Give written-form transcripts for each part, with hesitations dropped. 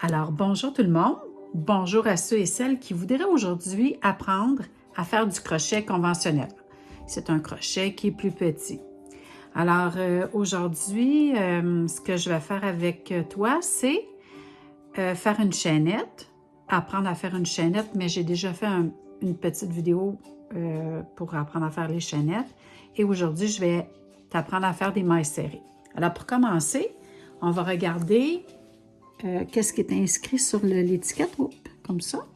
Alors, bonjour tout le monde. Bonjour à ceux et celles qui voudraient aujourd'hui apprendre à faire du crochet conventionnel. C'est un crochet qui est plus petit. Alors, aujourd'hui, ce que je vais faire avec toi, c'est faire une chaînette, apprendre à faire une chaînette, mais j'ai déjà fait une petite vidéo pour apprendre à faire les chaînettes. Et aujourd'hui, je vais t'apprendre à faire des mailles serrées. Alors, pour commencer, on va regarder qu'est-ce qui est inscrit sur l'étiquette, comme ça.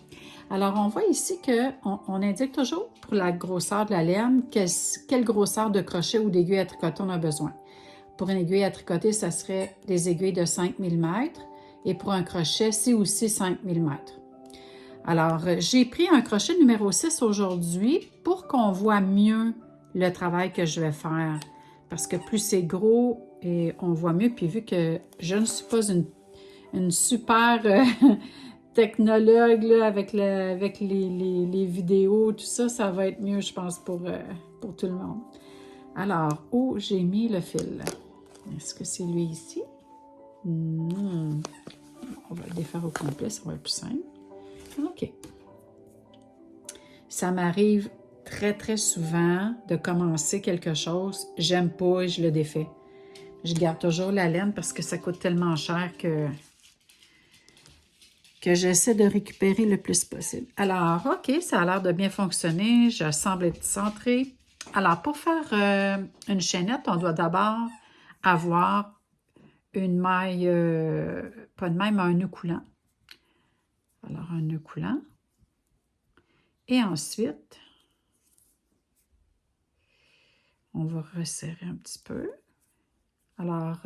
Alors, on voit ici qu'on indique toujours pour la grosseur de la laine quelle grosseur de crochet ou d'aiguille à tricoter on a besoin. Pour une aiguille à tricoter, ça serait des aiguilles de 5 mm et pour un crochet, c'est aussi 5 mm. Alors, j'ai pris un crochet numéro 6 aujourd'hui pour qu'on voit mieux le travail que je vais faire. Parce que plus c'est gros, et on voit mieux. Puis vu que je ne suis pas une super technologue là, avec les vidéos, tout ça, ça va être mieux, je pense, pour tout le monde. Alors, où j'ai mis le fil? Est-ce que c'est lui ici? On va le défaire au complet, ça va être plus simple. OK. Ça m'arrive très, très souvent de commencer quelque chose, j'aime pas et je le défais. Je garde toujours la laine parce que ça coûte tellement cher que j'essaie de récupérer le plus possible. Alors, OK, ça a l'air de bien fonctionner. Je semble être centrée. Alors, pour faire une chaînette, on doit d'abord avoir une maille, pas une maille, mais un nœud coulant. Alors, un nœud coulant. Et ensuite, on va resserrer un petit peu. Alors,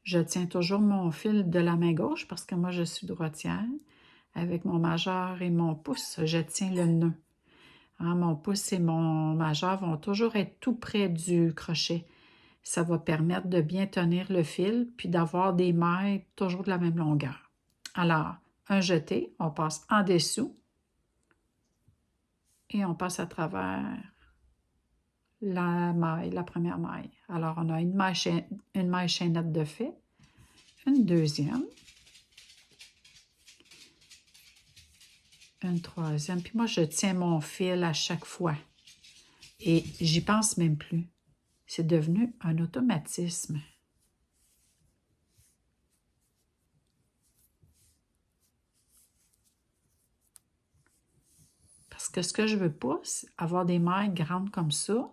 je tiens toujours mon fil de la main gauche parce que moi, je suis droitière. Avec mon majeur et mon pouce, je tiens le nœud. Hein, mon pouce et mon majeur vont toujours être tout près du crochet. Ça va permettre de bien tenir le fil puis d'avoir des mailles toujours de la même longueur. Alors, un jeté, on passe en dessous et on passe à travers la maille, la première maille. Alors, on a une maille chaînette de fait, une deuxième, une troisième. Puis moi, je tiens mon fil à chaque fois et j'y pense même plus. C'est devenu un automatisme. Parce que ce que je veux pas, c'est avoir des mailles grandes comme ça,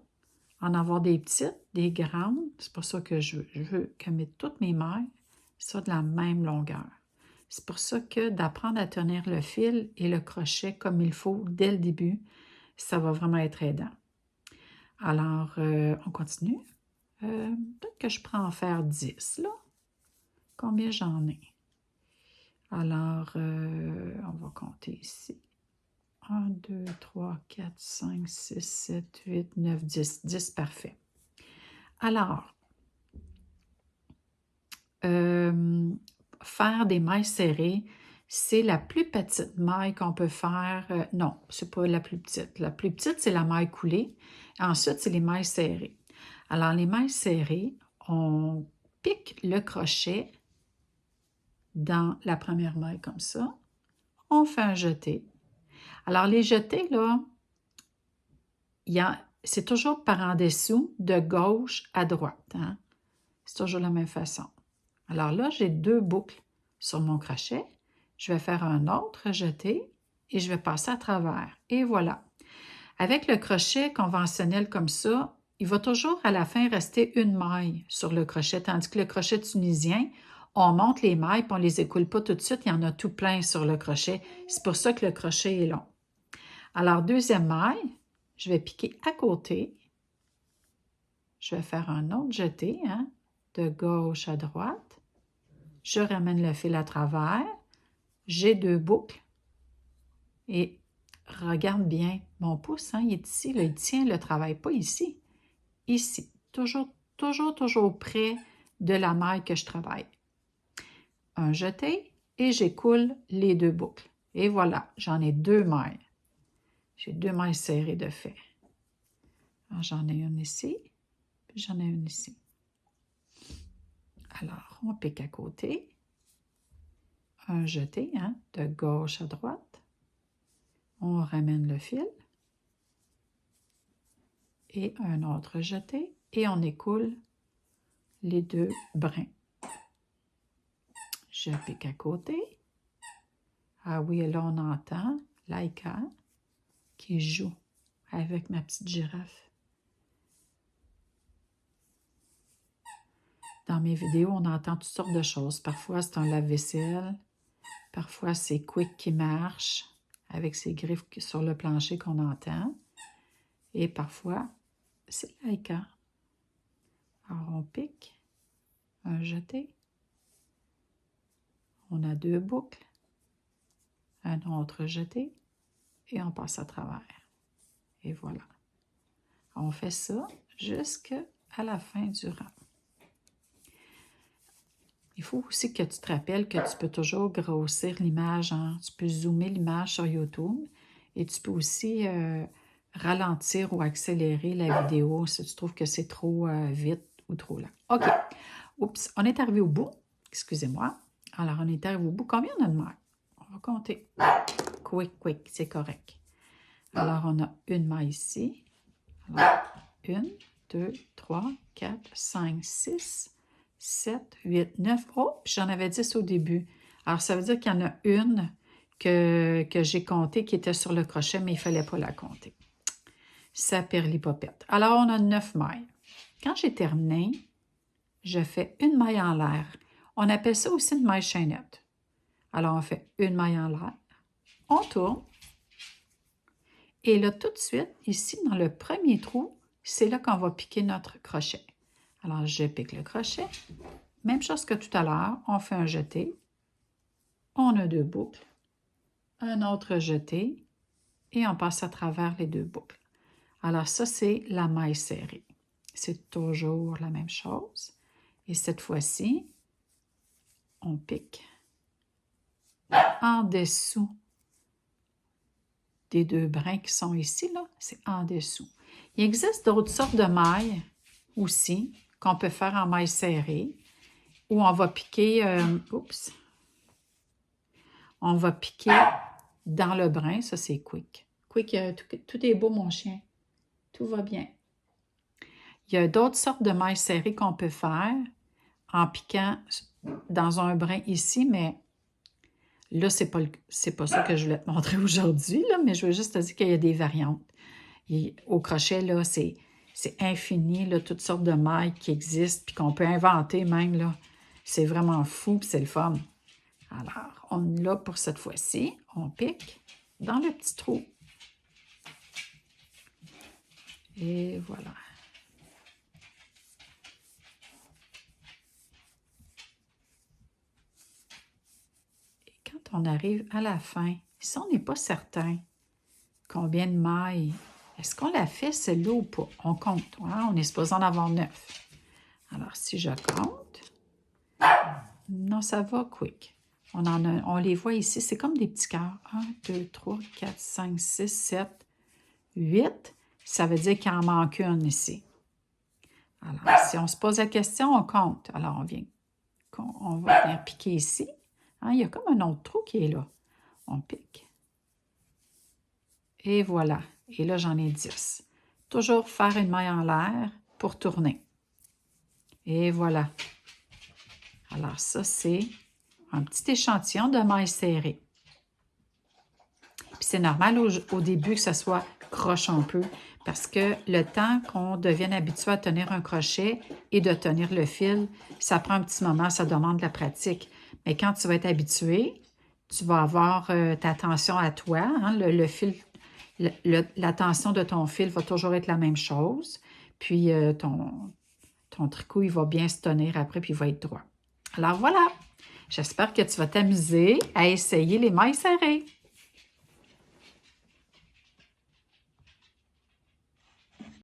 en avoir des petites, des grandes. C'est pas ça que je veux. Je veux que toutes mes mailles soient de la même longueur. C'est pour ça que d'apprendre à tenir le fil et le crochet comme il faut dès le début, ça va vraiment être aidant. Alors, on continue. Peut-être que je prends en faire 10, là. Combien j'en ai? Alors, on va compter ici. 1, 2, 3, 4, 5, 6, 7, 8, 9, 10. 10, parfait. Alors, faire des mailles serrées, c'est la plus petite maille qu'on peut faire. Non, c'est pas la plus petite. La plus petite, c'est la maille coulée. Ensuite, c'est les mailles serrées. Alors, les mailles serrées, on pique le crochet dans la première maille comme ça. On fait un jeté. Alors, les jetés, là, c'est toujours par en dessous, de gauche à droite. Hein? C'est toujours la même façon. Alors là, j'ai 2 boucles sur mon crochet. Je vais faire un autre jeté et je vais passer à travers. Et voilà. Avec le crochet conventionnel comme ça, il va toujours à la fin rester une maille sur le crochet, tandis que le crochet tunisien, on monte les mailles et on ne les écoule pas tout de suite, il y en a tout plein sur le crochet. C'est pour ça que le crochet est long. Alors, deuxième maille, je vais piquer à côté. Je vais faire un autre jeté, hein, de gauche à droite. Je ramène le fil à travers. J'ai 2 boucles. Et regarde bien, mon pouce, hein, il est ici, là, il tient le travail, pas ici. Ici, toujours, toujours, toujours près de la maille que je travaille. Un jeté et j'écoule les 2 boucles. Et voilà, j'en ai 2 mailles. J'ai 2 mailles serrées de fait. J'en ai une ici, puis j'en ai une ici. Alors, on pique à côté. un jeté, hein, de gauche à droite. On ramène le fil. Et un autre jeté. Et on écoule les 2 brins. Je pique à côté. Ah oui, et là, on entend Laika qui joue avec ma petite girafe. Dans mes vidéos, on entend toutes sortes de choses. Parfois, c'est un lave-vaisselle. Parfois, c'est Quick qui marche avec ses griffes sur le plancher qu'on entend. Et parfois, c'est Laika. Alors, on pique, un jeté. On a 2 boucles, un autre jeté, et on passe à travers. Et voilà. On fait ça jusqu'à la fin du rang. Il faut aussi que tu te rappelles que tu peux toujours grossir l'image. Hein? Tu peux zoomer l'image sur YouTube et tu peux aussi ralentir ou accélérer la vidéo si tu trouves que c'est trop vite ou trop lent. OK. Oups, on est arrivé au bout. Excusez-moi. Alors, on est arrivé au bout. Combien on a de mailles? On va compter. Quick, c'est correct. Alors, on a une maille ici. Alors, 1, 2, 3, 4, 5, 6, 7, 8, 9. Oh, puis j'en avais 10 au début. Alors, ça veut dire qu'il y en a une que j'ai comptée qui était sur le crochet, mais il ne fallait pas la compter. Ça perlipopette. Alors, on a 9 mailles. Quand j'ai terminé, je fais une maille en l'air. On appelle ça aussi une maille chaînette. Alors, on fait une maille en l'air. On tourne. Et là, tout de suite, ici, dans le premier trou, c'est là qu'on va piquer notre crochet. Alors, je pique le crochet. Même chose que tout à l'heure, on fait un jeté. On a 2 boucles. Un autre jeté. Et on passe à travers les 2 boucles. Alors, ça, c'est la maille serrée. C'est toujours la même chose. Et cette fois-ci, on pique en dessous des 2 brins qui sont ici, là, c'est en dessous. Il existe d'autres sortes de mailles aussi qu'on peut faire en maille serrée où on va piquer, on va piquer dans le brin, ça c'est Quick. Quick, tout est beau mon chien, tout va bien. Il y a d'autres sortes de mailles serrées qu'on peut faire en piquant dans un brin ici, mais là, c'est pas ça que je voulais te montrer aujourd'hui, mais je veux juste te dire qu'il y a des variantes. Et au crochet, là, c'est infini, là, toutes sortes de mailles qui existent, puis qu'on peut inventer même, là. C'est vraiment fou, puis c'est le fun. Alors, on est là pour cette fois-ci. On pique dans le petit trou. Et voilà. On arrive à la fin. Si on n'est pas certain combien de mailles, est-ce qu'on l'a fait celle-là ou pas? On compte. Hein? On est supposé en avoir 9. Alors, si je compte, non, ça va, Quick. On les voit ici, c'est comme des petits cœurs. 1, 2, 3, 4, 5, 6, 7, 8. Ça veut dire qu'il en manque une ici. Alors, si on se pose la question, on compte. Alors, on va venir piquer ici. Hein, il y a comme un autre trou qui est là. On pique. Et voilà. Et là, j'en ai 10. Toujours faire une maille en l'air pour tourner. Et voilà. Alors ça, c'est un petit échantillon de mailles serrées. Puis c'est normal au début que ça soit croche un peu parce que le temps qu'on devienne habitué à tenir un crochet et de tenir le fil, ça prend un petit moment, ça demande de la pratique. Mais quand tu vas être habitué, tu vas avoir ta tension à toi, hein, le fil, la tension de ton fil va toujours être la même chose. Puis ton tricot, il va bien se tenir après, puis il va être droit. Alors voilà, j'espère que tu vas t'amuser à essayer les mailles serrées.